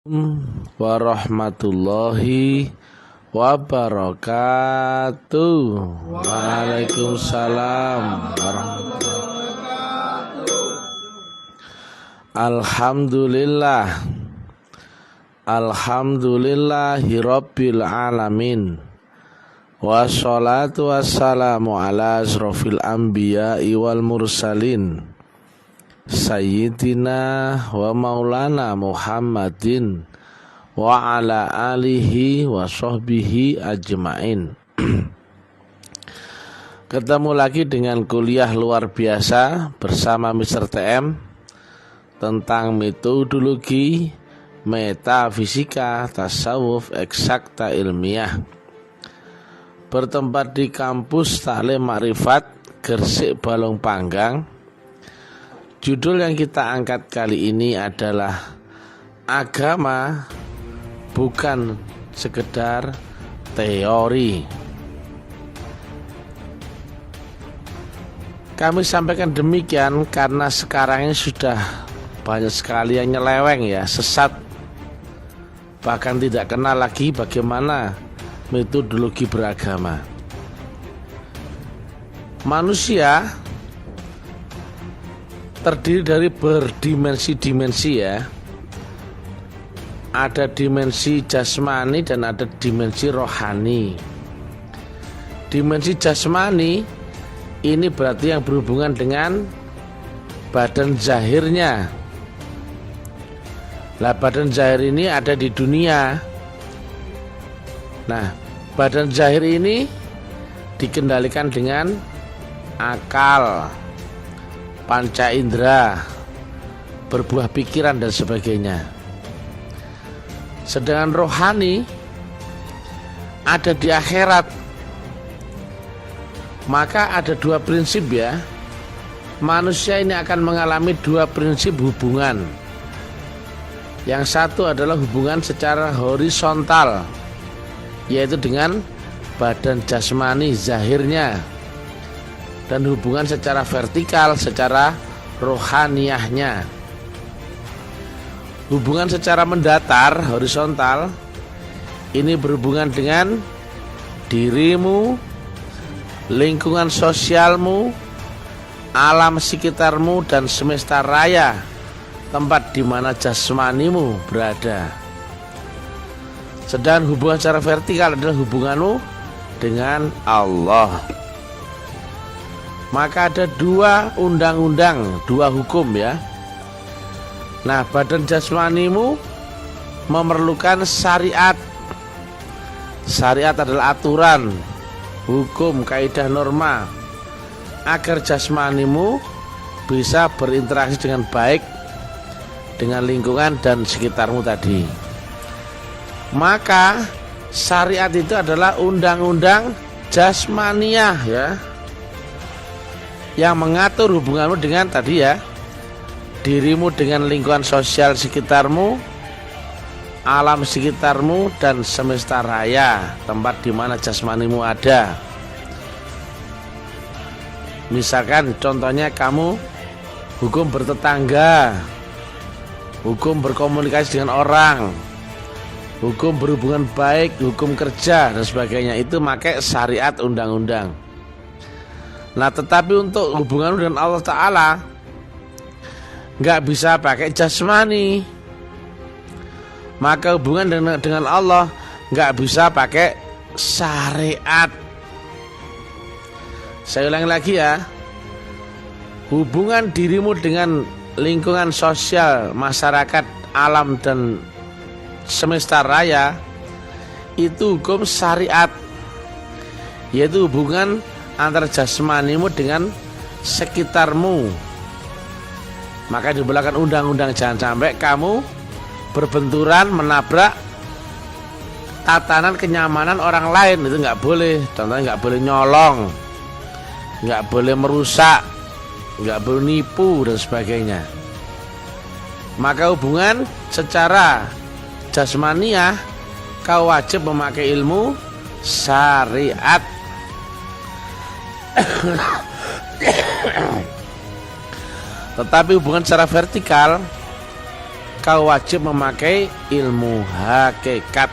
Warahmatullahi wabarakatuh. Waalaikumsalam Alhamdulillah. Alhamdulillahirabbil alamin. Wassalatu wassalamu ala asrofil anbiya'i wal mursalin Sayyidina wa maulana Muhammadin wa ala alihi wa sahbihi ajma'in. Ketemu lagi dengan kuliah luar biasa bersama Mr. TM tentang metodologi metafisika tasawuf eksakta ilmiah, bertempat di kampus Taklim Makrifat Gresik Balong Panggang. Judul yang kita angkat kali ini adalah agama bukan sekedar teori. Kami sampaikan demikian karena sekarang ini sudah banyak sekali yang nyeleweng ya, sesat, bahkan tidak kenal lagi bagaimana metodologi beragama. Manusia terdiri dari berdimensi-dimensi ya. Ada dimensi jasmani dan ada dimensi rohani. Dimensi jasmani ini berarti yang berhubungan dengan badan zahirnya. Lah badan zahir ini ada di dunia. Nah, badan zahir ini dikendalikan dengan akal, panca indera, berbuah pikiran dan sebagainya. Sedangkan rohani ada di akhirat. Maka ada dua prinsip ya. Manusia ini akan mengalami dua prinsip hubungan. Yang satu adalah hubungan secara horizontal, yaitu dengan badan jasmani zahirnya, dan hubungan secara vertikal, secara rohaniyahnya. Hubungan secara mendatar, horizontal, ini berhubungan dengan dirimu, lingkungan sosialmu, alam sekitarmu, dan semesta raya, tempat di mana jasmanimu berada. Sedang hubungan secara vertikal adalah hubunganmu dengan Allah. Maka ada dua undang-undang, dua hukum ya. Nah, badan jasmanimu memerlukan syariat. Syariat adalah aturan, hukum, kaidah, norma, agar jasmanimu bisa berinteraksi dengan baik dengan lingkungan dan sekitarmu tadi. Maka syariat itu adalah undang-undang jasmaniyah ya, yang mengatur hubunganmu dengan tadi ya, dirimu dengan lingkungan sosial sekitarmu, alam sekitarmu, dan semesta raya, tempat di mana jasmanimu ada. Misalkan contohnya kamu hukum bertetangga, hukum berkomunikasi dengan orang, hukum berhubungan baik, hukum kerja dan sebagainya, itu pakai syariat undang-undang. Nah, tetapi untuk hubungan dengan Allah Ta'ala nggak bisa pakai jasmani. Maka hubungan dengan Allah nggak bisa pakai syariat. Saya ulangi lagi ya. Hubungan dirimu dengan lingkungan sosial, masyarakat, alam, dan semesta raya itu hukum syariat, yaitu hubungan antara jasmanimu dengan sekitarmu. Maka di belakang undang-undang jangan sampai kamu berbenturan, menabrak tatanan kenyamanan orang lain. Itu nggak boleh. Contohnya nggak boleh nyolong, nggak boleh merusak, nggak boleh nipu dan sebagainya. Maka hubungan secara jasmaniah, kau wajib memakai ilmu syariat. Tetapi hubungan secara vertikal kau wajib memakai ilmu hakikat.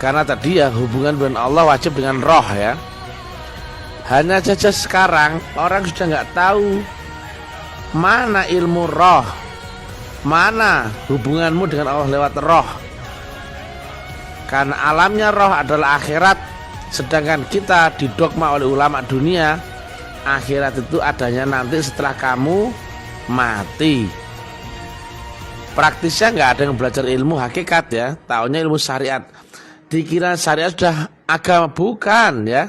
Karena tadi ya hubungan dengan Allah wajib dengan roh ya. Hanya saja sekarang orang sudah nggak tahu mana ilmu roh, mana hubunganmu dengan Allah lewat roh. Karena alamnya roh adalah akhirat, sedangkan kita didogma oleh ulama dunia akhirat itu adanya nanti setelah kamu mati. Praktisnya nggak ada yang belajar ilmu hakikat ya, taunya ilmu syariat. Dikira syariat sudah agama, bukan ya.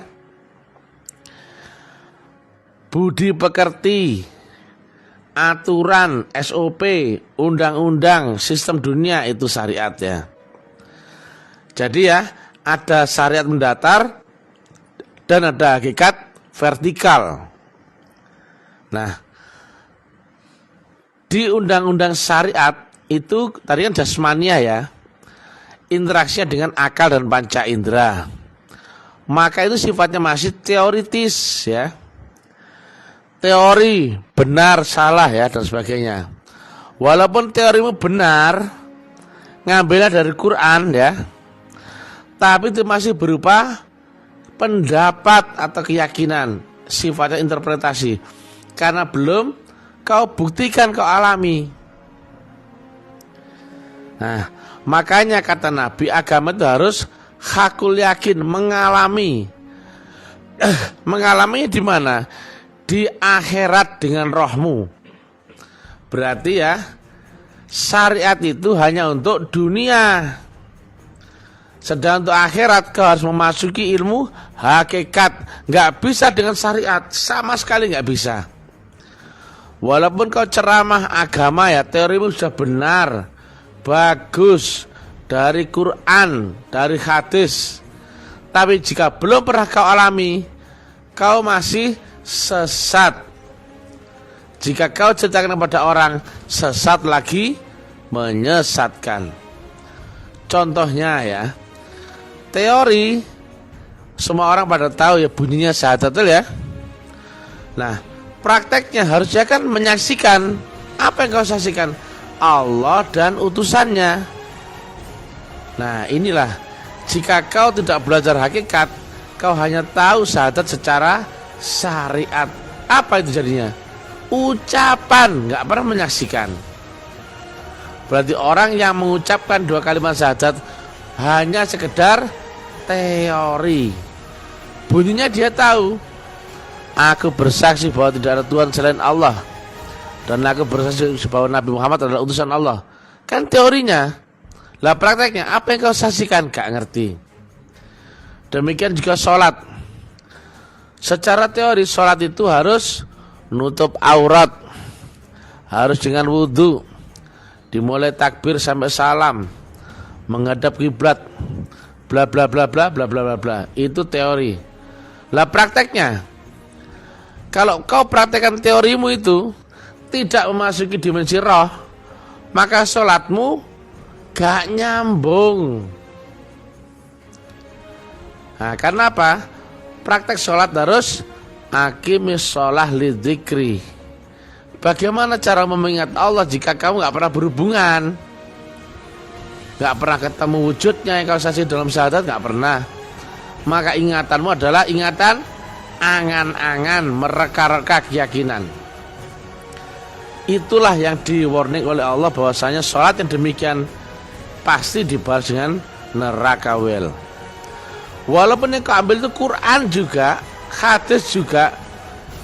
Budi pekerti, aturan, SOP, undang-undang, sistem dunia itu syariat ya. Jadi ya, ada syariat mendatar dan ada hakikat vertikal. Nah, di undang-undang syariat itu tadi kan jasmania ya, interaksinya dengan akal dan panca indera. Maka itu sifatnya masih teoritis ya, teori benar salah ya dan sebagainya. Walaupun teorimu benar, ngambilnya dari Quran ya, tapi itu masih berupa pendapat atau keyakinan, sifatnya interpretasi, karena belum kau buktikan, kau alami. Nah, makanya kata Nabi, agama itu harus hakul yakin, mengalami. Mengalaminya di mana? Di akhirat dengan rohmu. Berarti ya, syariat itu hanya untuk dunia. Sedang untuk akhirat kau harus memasuki ilmu hakikat. Nggak bisa dengan syariat, sama sekali nggak bisa. Walaupun kau ceramah agama ya, teorimu sudah benar, bagus, dari Quran, dari hadis, tapi jika belum pernah kau alami, kau masih sesat. Jika kau ceritakan kepada orang, sesat lagi, menyesatkan. Contohnya ya, teori semua orang pada tahu ya, bunyinya syahadatul ya. Nah, prakteknya harusnya kan menyaksikan. Apa yang kau saksikan? Allah dan utusannya. Nah, inilah, jika kau tidak belajar hakikat, kau hanya tahu syahadat secara syariat. Apa itu jadinya? Ucapan, nggak pernah menyaksikan. Berarti orang yang mengucapkan 2 kalimat syahadat hanya sekedar teori. Bunyinya dia tahu, aku bersaksi bahwa tidak ada Tuhan selain Allah, dan aku bersaksi bahwa Nabi Muhammad adalah utusan Allah. Kan teorinya. Lah prakteknya, apa yang kau saksikan? Gak ngerti. Demikian juga sholat. Secara teori sholat itu harus nutup aurat, harus dengan wudhu, dimulai takbir sampai salam, menghadap kiblat, bla bla bla bla bla bla bla bla. Itu teori. Lah prakteknya, kalau kau praktekkan teorimu itu tidak memasuki dimensi roh, maka sholatmu gak nyambung. Nah, karena apa? Praktek sholat harus aqimis sholah lidzikri. Bagaimana cara mengingat Allah jika kamu gak pernah berhubungan, gak pernah ketemu wujudnya yang kau saksi dalam syahadat, gak pernah. Maka ingatanmu adalah ingatan angan-angan, mereka-reka keyakinan. Itulah yang di warning oleh Allah, bahwasanya sholat yang demikian pasti dibalas dengan neraka wel. Walaupun yang kau ambil itu Quran juga, hadis juga,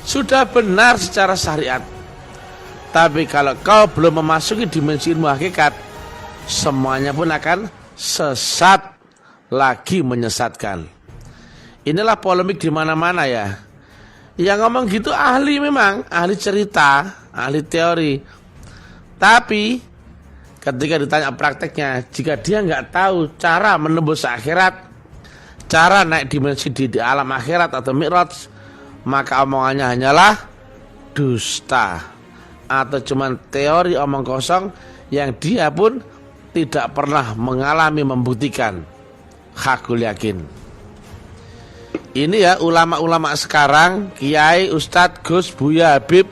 sudah benar secara syariat, tapi kalau kau belum memasuki dimensi ilmu hakikat, semuanya pun akan sesat lagi, menyesatkan. Inilah polemik di mana-mana ya. Yang ngomong gitu ahli, memang ahli cerita, ahli teori. Tapi ketika ditanya prakteknya, jika dia nggak tahu cara menembus akhirat, cara naik dimensi di alam akhirat atau mi'raj, maka omongannya hanyalah dusta atau cuman teori omong kosong yang dia pun tidak pernah mengalami, membuktikan. Hakul yakin. Ini ya ulama-ulama sekarang, kiai, ustadz, gus, buya, habib,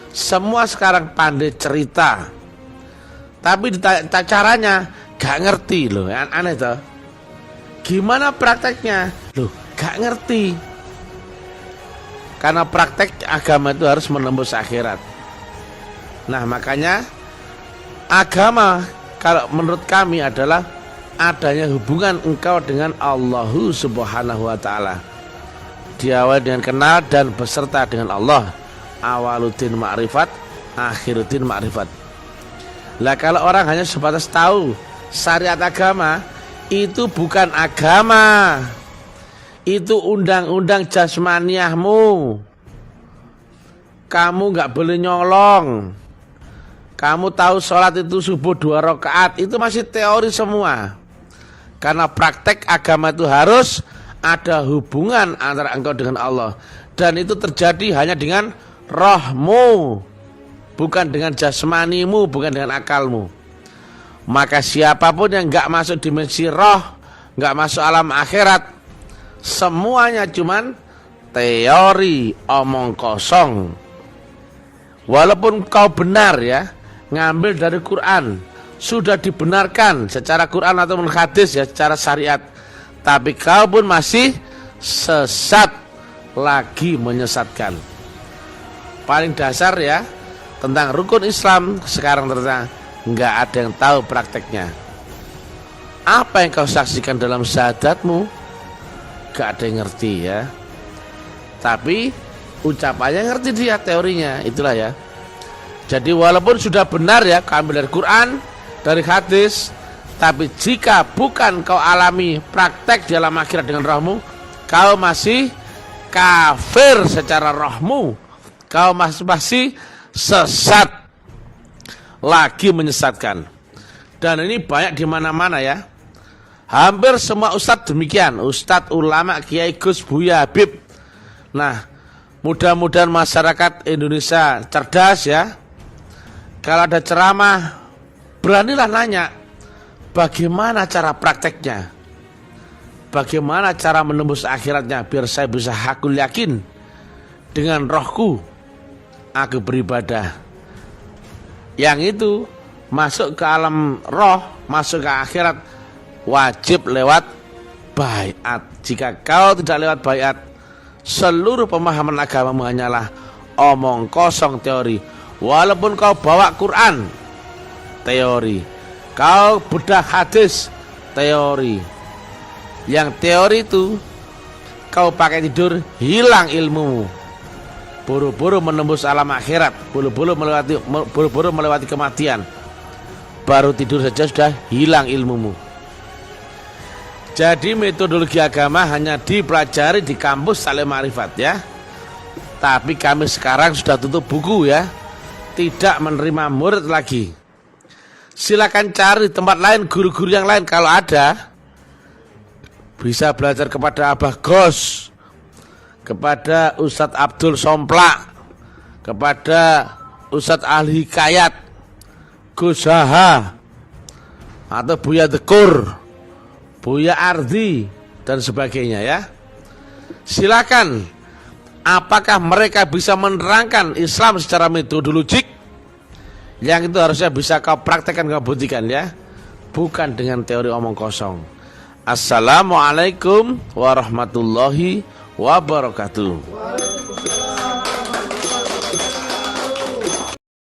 semua sekarang pandai cerita, Tapi ditanya caranya gak ngerti loh, aneh toh. Gimana prakteknya? Loh, gak ngerti. Karena praktek agama itu harus menembus akhirat. Nah, makanya agama kalau menurut kami adalah adanya hubungan engkau dengan Allah Subhanahu wa taala. Diawali dengan kenal dan beserta dengan Allah. Awaluddin ma'rifat, akhiruddin ma'rifat. Lah kalau orang hanya sebatas tahu syariat agama, itu bukan agama. Itu undang-undang jasmaniahmu. Kamu gak boleh nyolong. Kamu tahu sholat itu subuh 2 rakaat, itu masih teori semua. Karena praktek agama itu harus ada hubungan antara engkau dengan Allah. Dan itu terjadi hanya dengan rohmu, bukan dengan jasmanimu, bukan dengan akalmu. Maka siapapun yang gak masuk dimensi roh, gak masuk alam akhirat, semuanya cuman teori, omong kosong. Walaupun kau benar ya, ngambil dari Quran, sudah dibenarkan secara Quran atau hadis ya, secara syariat, tapi kau pun masih sesat, lagi menyesatkan. Paling dasar ya, tentang rukun Islam sekarang ternyata nggak ada yang tahu prakteknya. Apa yang kau saksikan dalam syahadatmu, gak ada yang ngerti ya. Tapi ucapannya ngerti dia, teorinya itulah ya. Jadi walaupun sudah benar ya, kau ambil dari Quran, dari hadis, tapi jika bukan kau alami praktek di alam akhirat dengan rohmu, kau masih kafir secara rohmu. Kau masih sesat, lagi menyesatkan. Dan ini banyak di mana-mana ya. Hampir semua ustadz demikian, ustadz, ulama, kiai, gus, buya, habib. Nah, mudah-mudahan masyarakat Indonesia cerdas ya. Kalau ada ceramah, beranilah nanya, bagaimana cara prakteknya? Bagaimana cara menembus akhiratnya biar saya bisa hakul yakin dengan rohku aku beribadah. Yang itu masuk ke alam roh, masuk ke akhirat, wajib lewat baiat. Jika kau tidak lewat baiat, seluruh pemahaman agamamu hanyalah omong kosong, teori. Walaupun kau bawa Quran, teori. Kau bedah hadis, teori. Yang teori itu kau pakai tidur, hilang ilmumu. Buru-buru menembus alam akhirat, buru-buru melewati kematian. Baru tidur saja sudah hilang ilmumu. Jadi metodologi agama hanya dipelajari di kampus Salim Ma'rifat ya. Tapi kami sekarang sudah tutup buku ya, tidak menerima murid lagi. Silakan cari tempat lain, guru-guru yang lain kalau ada. Bisa belajar kepada Abah Gos, kepada Ustadz Abdul Somplak, kepada Ustadz Ahli Hikayat, Gus Haha, atau Buya Dekur, Buya Ardi, dan sebagainya ya. Silakan. Apakah mereka bisa menerangkan Islam secara metodologik? Yang itu harusnya bisa kau praktekkan, kau buktikan ya, bukan dengan teori omong kosong. Assalamualaikum warahmatullahi wabarakatuh.